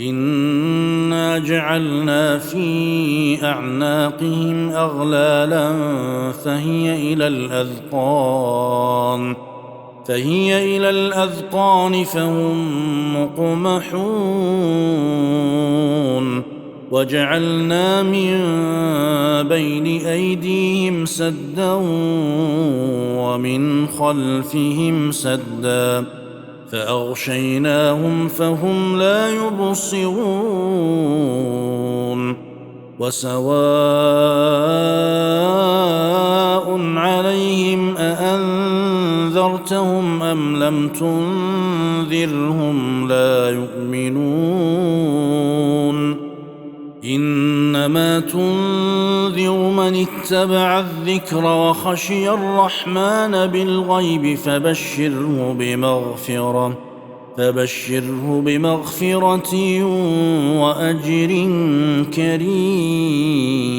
إنا جعلنا في أعناقهم أغلالا فهي إلى الأذقان فهم مقمحون وجعلنا من بين أيديهم سدا ومن خلفهم سدا فأغشيناهم فهم لا يبصرون وسواء عليهم أأنذرتهم أم لم تنذرهم لا يؤمنون إنما تنذر من اتبع الذكر وخشي الرحمن بالغيب فبشره بمغفرة وأجر كريم.